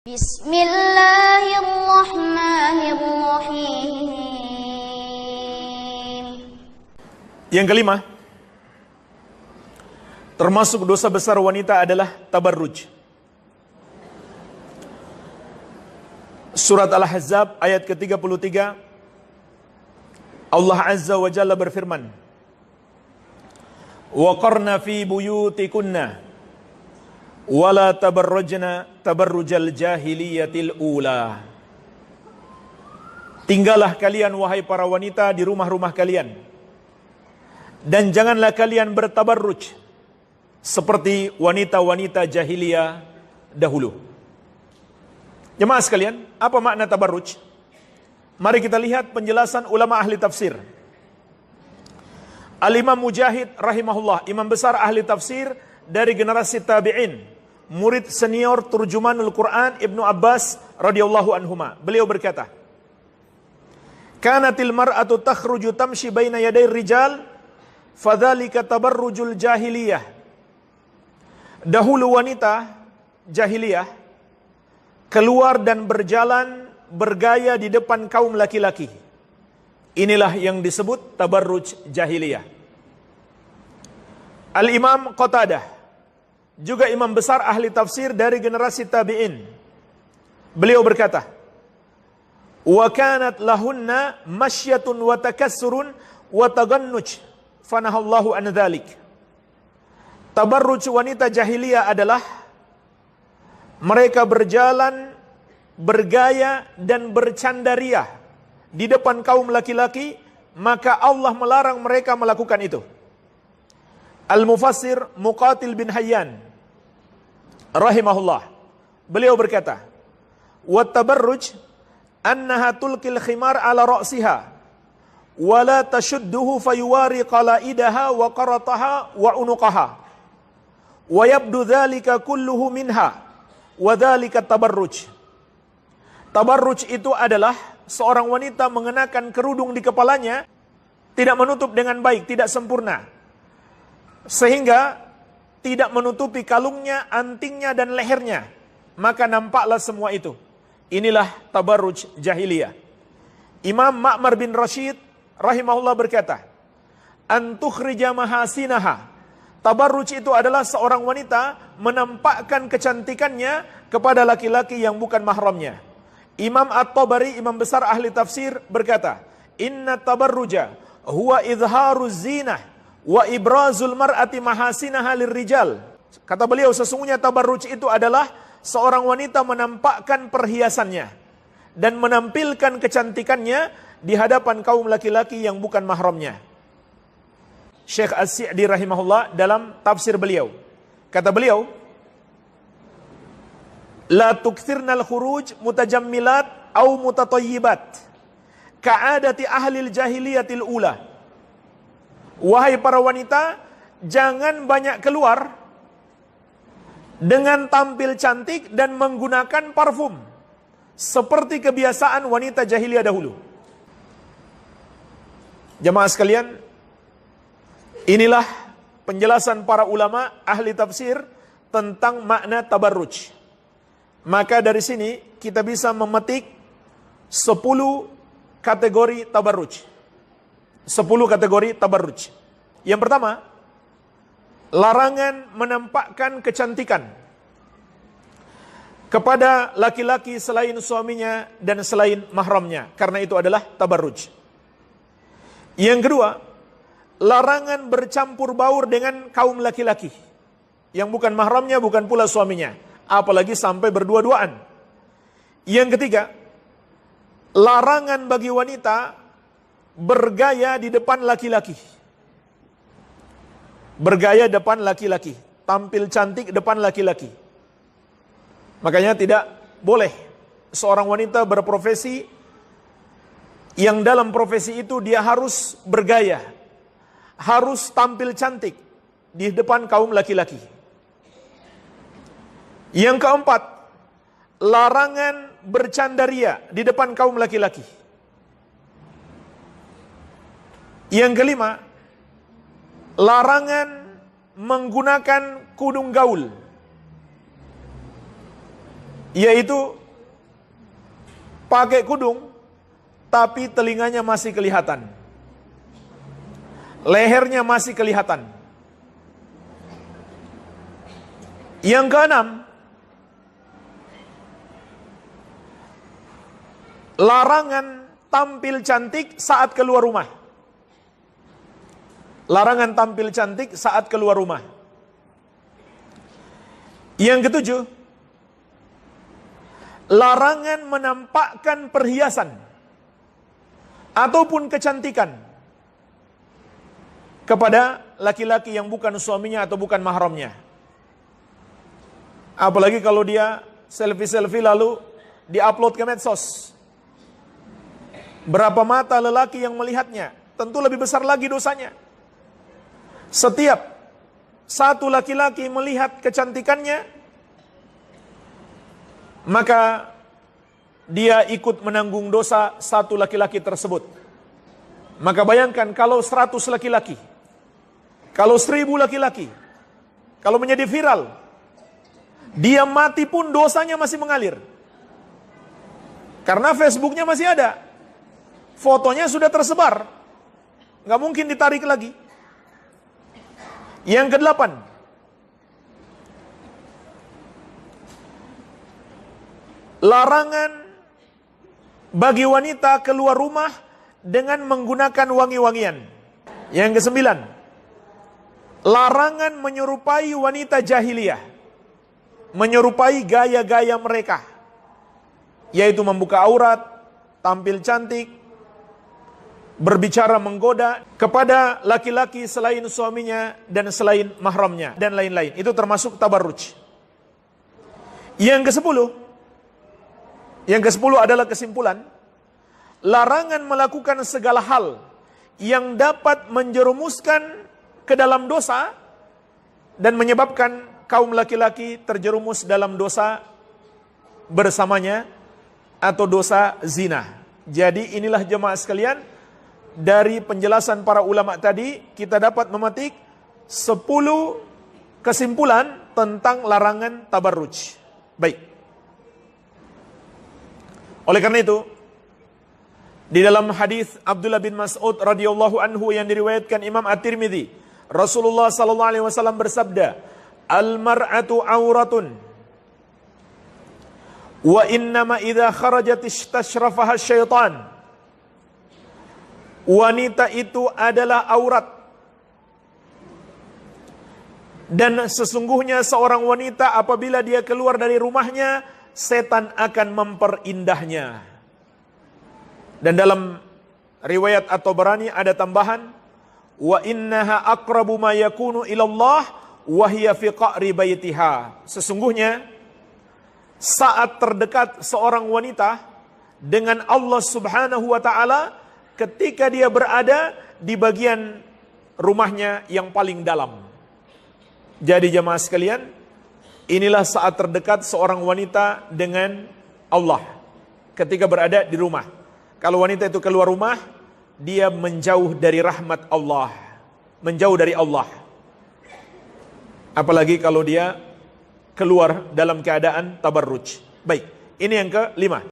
Bismillahirrahmanirrahim. Yang kelima, termasuk dosa besar wanita adalah tabarruj. Surat Al-Ahzab ayat ke-33, Allah Azza wa Jalla berfirman, "Wa qarna fi buyutikunna wa la tabarrajna tabarrujal jahiliyatil ula." Tinggallah kalian wahai para wanita di rumah-rumah kalian, dan janganlah kalian bertabarruj seperti wanita-wanita jahiliyah dahulu. Jemaah sekalian, apa makna tabarruj? Mari kita lihat penjelasan ulama ahli tafsir. Al-Imam Mujahid rahimahullah, imam besar ahli tafsir dari generasi tabi'in, murid senior turjumanul Quran Ibnu Abbas radhiyallahu anhuma. Beliau berkata, "Kanatil mar'atu takhruju tamshi baina yaday rijal, fadzalika tabarrujul jahiliyah." Dahulu wanita jahiliyah keluar dan berjalan bergaya di depan kaum laki-laki. Inilah yang disebut tabarruj jahiliyah. Al-Imam Qatadah, juga imam besar ahli tafsir dari generasi tabi'in, beliau berkata, "Wa kanat lahunna masyatun wa takassurun wa tagannuj fanahallahu an dzalik." Tabarruj wanita jahiliyah adalah mereka berjalan, bergaya dan bercandariah di depan kaum laki-laki, maka Allah melarang mereka melakukan itu. Al-Mufassir Muqatil bin Hayyan rahimahullah, beliau berkata, "Wa tabarruj annaha tulqil khimar ala ra'siha wa la tashudduhu fayuwari qalaidaha wa qarataha wa unuqaha wa yabdu dzalika kulluhu minha wa dzalika tabarruj." Tabarruj itu adalah seorang wanita mengenakan kerudung di kepalanya, tidak menutup dengan baik, tidak sempurna, sehingga tidak menutupi kalungnya, antingnya dan lehernya, maka nampaklah semua itu. Inilah tabarruj jahiliyah. Imam Ma'mar bin Rashid rahimahullah berkata, "Antukhrija mahasinaha." Tabarruj itu adalah seorang wanita menampakkan kecantikannya kepada laki-laki yang bukan mahramnya. Imam At-Tabari, imam besar ahli tafsir, berkata, "Inna tabarruja huwa izharuz zinah wa ibrazul mar'ati mahasinaha lirrijal." Kata beliau, sesungguhnya tabarruj itu adalah seorang wanita menampakkan perhiasannya dan menampilkan kecantikannya di hadapan kaum laki-laki yang bukan mahramnya. Syekh As-Sa'di rahimahullah dalam tafsir beliau, kata beliau, "La tukthirnal khuruj mutajammilat au mutatayyibat ka'adati ahlil jahiliyatil ula." Wahai para wanita, jangan banyak keluar dengan tampil cantik dan menggunakan parfum seperti kebiasaan wanita jahiliyah dahulu. Jemaah sekalian, inilah penjelasan para ulama ahli tafsir tentang makna tabarruj. Maka dari sini kita bisa memetik 10 kategori tabarruj. 10 kategori tabarruj. Yang pertama, larangan menampakkan kecantikan kepada laki-laki selain suaminya dan selain mahramnya, karena itu adalah tabarruj. Yang kedua, larangan bercampur baur dengan kaum laki-laki yang bukan mahramnya, bukan pula suaminya, apalagi sampai berdua-duaan. Yang ketiga, larangan bagi wanita bergaya di depan laki-laki. Bergaya depan laki-laki, tampil cantik depan laki-laki. Makanya tidak boleh seorang wanita berprofesi yang dalam profesi itu dia harus bergaya, harus tampil cantik di depan kaum laki-laki. Yang keempat, larangan bercandaria di depan kaum laki-laki. Yang kelima, larangan menggunakan kudung gaul. yaitu pakai kudung tapi telinganya masih kelihatan, lehernya masih kelihatan. Yang keenam, larangan tampil cantik saat keluar rumah. Larangan tampil cantik saat keluar rumah. Yang ketujuh, larangan menampakkan perhiasan ataupun kecantikan kepada laki-laki yang bukan suaminya atau bukan mahramnya. Apalagi kalau dia selfie-selfie lalu diupload ke medsos. Berapa mata lelaki yang melihatnya, tentu lebih besar lagi dosanya. Setiap satu laki-laki melihat kecantikannya, maka dia ikut menanggung dosa satu laki-laki tersebut. Maka bayangkan kalau 100 laki-laki, kalau 1000 laki-laki, kalau menjadi viral, dia mati pun dosanya masih mengalir. Karena Facebooknya masih ada, fotonya sudah tersebar, nggak mungkin ditarik lagi. Yang kedelapan, larangan bagi wanita keluar rumah dengan menggunakan wangi-wangian. Yang kesembilan, larangan menyerupai wanita jahiliyah, menyerupai gaya-gaya mereka, yaitu membuka aurat, tampil cantik, berbicara menggoda kepada laki-laki selain suaminya dan selain mahramnya dan lain-lain. Itu termasuk tabarruj. Yang ke-10 adalah kesimpulan, larangan melakukan segala hal yang dapat menjerumuskan ke dalam dosa dan menyebabkan kaum laki-laki terjerumus dalam dosa bersamanya atau dosa zina. Jadi inilah jemaah sekalian, dari penjelasan para ulama tadi kita dapat memetik 10 kesimpulan tentang larangan tabarruj. Baik. Oleh karena itu, di dalam hadis Abdullah bin Mas'ud radhiyallahu anhu yang diriwayatkan Imam At-Tirmidzi, Rasulullah sallallahu alaihi wasallam bersabda, "Al-mar'atu auratun wa innama idza kharajat istashrafaha syaitan." Wanita itu adalah aurat, dan sesungguhnya seorang wanita apabila dia keluar dari rumahnya, setan akan memperindahnya. Dan dalam riwayat At-Tabarani ada tambahan, wa innaha aqrabu ma yakunu ilallah wa hiya fi qa'ri baitiha. Sesungguhnya saat terdekat seorang wanita dengan Allah Subhanahu wa taala ketika dia berada di bagian rumahnya yang paling dalam. Jadi jemaah sekalian, inilah saat terdekat seorang wanita dengan Allah ketika berada di rumah. Kalau wanita itu keluar rumah, dia menjauh dari rahmat Allah, menjauh dari Allah. Apalagi kalau dia keluar dalam keadaan tabarruj. Baik, ini yang ke-5.